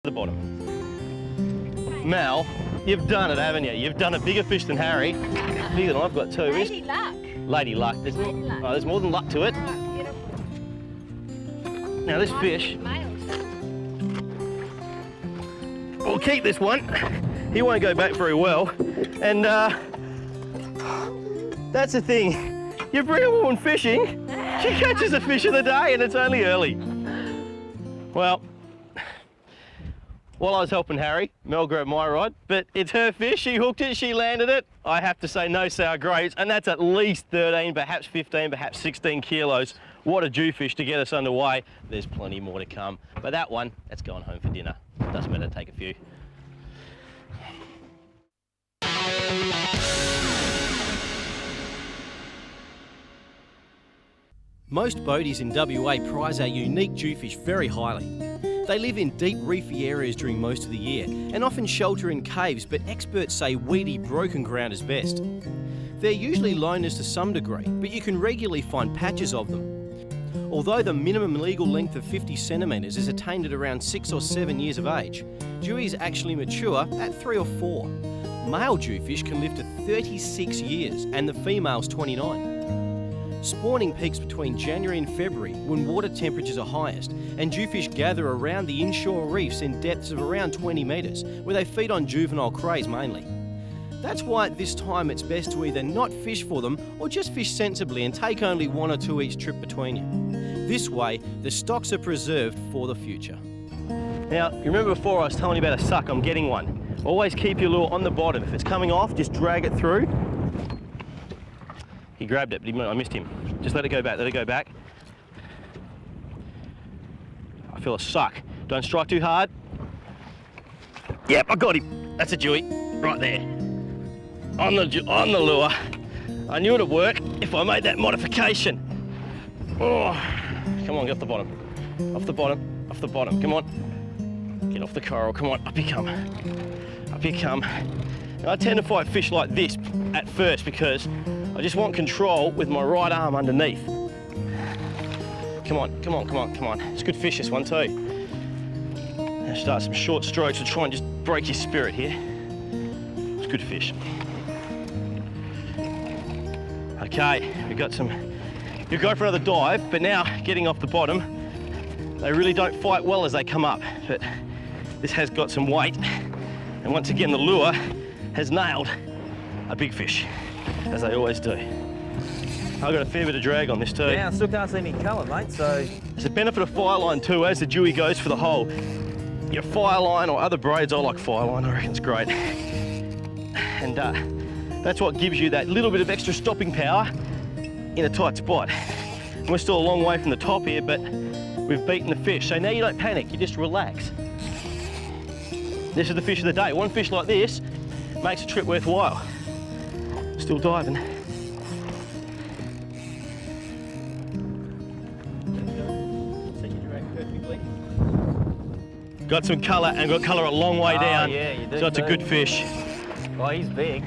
The bottom. Mal, you've done it, haven't you? You've done a bigger fish than Harry. Bigger than I've got too. Lady luck. Lady luck. There's, Lady luck. Oh, there's more than luck to it. Oh, beautiful. Now this fish, Males. we'll keep this one. He won't go back very well. And that's the thing. You bring a woman fishing, she catches a fish of the day and it's only early. Well, while I was helping Harry, Mel grabbed my rod, but it's her fish, she hooked it, she landed it. I have to say no sour grapes, and that's at least 13, perhaps 15, perhaps 16 kilos. What a jewfish to get us underway. There's plenty more to come. But that one, that's going home for dinner. Doesn't matter to take a few. Most boaties in WA prize our unique jewfish very highly. They live in deep reefy areas during most of the year and often shelter in caves, but experts say weedy, broken ground is best. They're usually loners to some degree, but you can regularly find patches of them. Although the minimum legal length of 50 centimetres is attained at around 6 or 7 years of age, jewies actually mature at 3 or 4. Male jewfish can live to 36 years and the female's 29. Spawning peaks between January and February when water temperatures are highest, and jewfish gather around the inshore reefs in depths of around 20 metres, where they feed on juvenile crays mainly. That's why at this time it's best to either not fish for them or just fish sensibly and take only 1 or 2 each trip between you. This way, the stocks are preserved for the future. Now, you remember before I was telling you about a suck? I'm getting one. Always keep your lure on the bottom. If it's coming off, just drag it through. He grabbed it, but I missed him. Just let it go back, let it go back. I feel a suck. Don't strike too hard. Yep, I got him. That's a jewie, right there. On the lure. I knew it'd work if I made that modification. Oh, come on, get off the bottom. Off the bottom, off the bottom, come on. Get off the coral, come on, up you come. Up you come. Now, I tend to fight fish like this at first because I just want control with my right arm underneath. Come on, come on, come on, come on. It's good fish, this one too. Now start some short strokes to try and just break your spirit here. It's good fish. Okay, we've got some, you go for another dive, but now getting off the bottom, they really don't fight well as they come up, but this has got some weight. And once again, the lure has nailed a big fish, as they always do. I've got a fair bit of drag on this too. Yeah, I still can't see any colour, mate, so... It's a benefit of fireline too, as the jewie goes for the hole. Your fireline or other braids, I like fireline, I reckon it's great. And that's what gives you that little bit of extra stopping power in a tight spot. And we're still a long way from the top here, but we've beaten the fish. So now you don't panic, you just relax. This is the fish of the day. One fish like this makes a trip worthwhile. Still diving. Got some colour and got colour a long way down. Yeah, you do. So it's a good fish. Oh, he's big.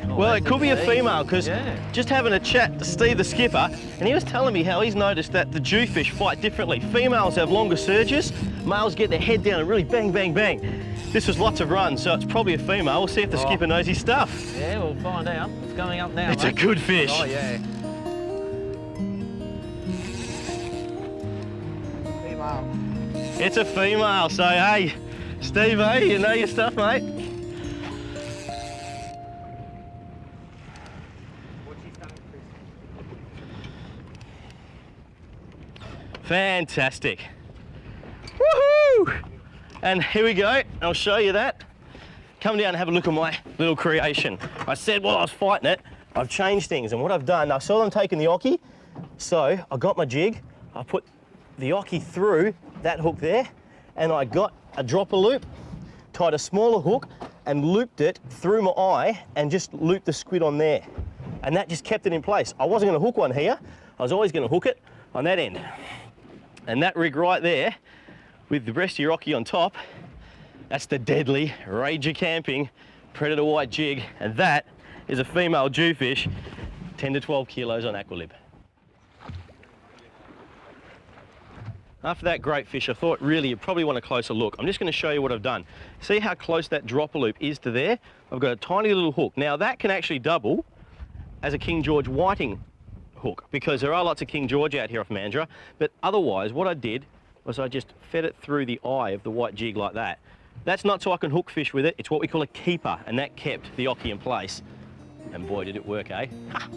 Oh, Well, it could be a female because yeah. just having a chat to Steve the skipper, and he was telling me how he's noticed that the jewfish fight differently. Females have longer surges, males get their head down and really bang, bang, bang. This was lots of runs, so it's probably a female. We'll see if the skipper knows his stuff. Yeah, we'll find out. It's coming up now, It's mate. a good fish. Oh, yeah. Female. It's a female, so hey, Steve, hey, you know your stuff, mate. Fantastic. Woohoo! And here we go, I'll show you that. Come down and have a look at my little creation. I said while I was fighting it, I've changed things, and what I've done, I saw them taking the ocky, so I got my jig, I put the ocky through that hook there, and I got a dropper loop, tied a smaller hook, and looped it through my eye, and just looped the squid on there. And that just kept it in place. I wasn't gonna hook one here, I was always gonna hook it on that end. And that rig right there, with the rest of your ocky on top, that's the deadly Rager Camping Predator White Jig, and that is a female jewfish, 10 to 12 kilos on Aqualib. After that great fish, I thought really you'd probably want a closer look. I'm just going to show you what I've done. See how close that dropper loop is to there? I've got a tiny little hook. Now that can actually double as a King George whiting hook, because there are lots of King George out here off Mandurah, but otherwise what I did was I just fed it through the eye of the white jig like that. That's not so I can hook fish with it, it's what we call a keeper, and that kept the ocky in place. And boy, did it work, eh? Ha!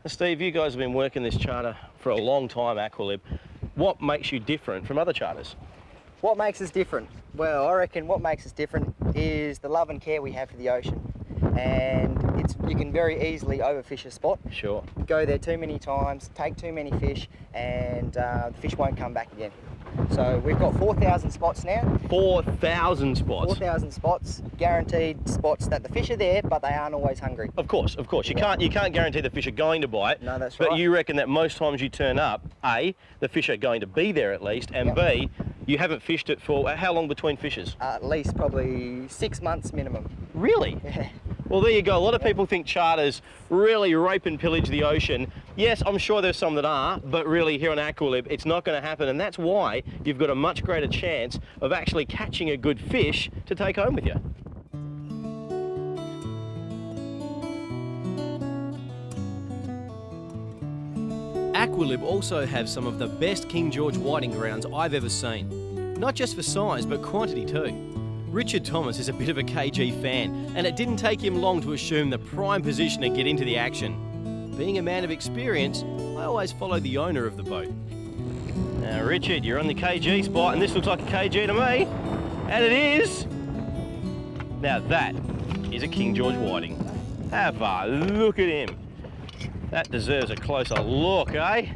Steve, you guys have been working this charter for a long time, Aqualib. What makes you different from other charters? What makes us different? Well, I reckon what makes us different is the love and care we have for the ocean. And you can very easily overfish a spot. Sure. Go there too many times, take too many fish, and the fish won't come back again. So we've got 4,000 spots now. 4,000 spots? 4,000 spots, guaranteed spots that the fish are there, but they aren't always hungry. Of course. You can't guarantee the fish are going to bite. No, that's right. But you reckon that most times you turn up, A, the fish are going to be there at least, and B, you haven't fished it for how long between fishes? At least probably 6 months minimum. Really? Yeah. Well, there you go. A lot of people think charters really rape and pillage the ocean. Yes, I'm sure there's some that are, but really here on Aqualib, it's not going to happen, and that's why you've got a much greater chance of actually catching a good fish to take home with you. Aqualib also have some of the best King George whiting grounds I've ever seen. Not just for size, but quantity too. Richard Thomas is a bit of a KG fan, and it didn't take him long to assume the prime position and get into the action. Being a man of experience, I always follow the owner of the boat. Now Richard, you're on the KG spot, and this looks like a KG to me. And it is! Now that is a King George whiting. Have a look at him. That deserves a closer look, eh?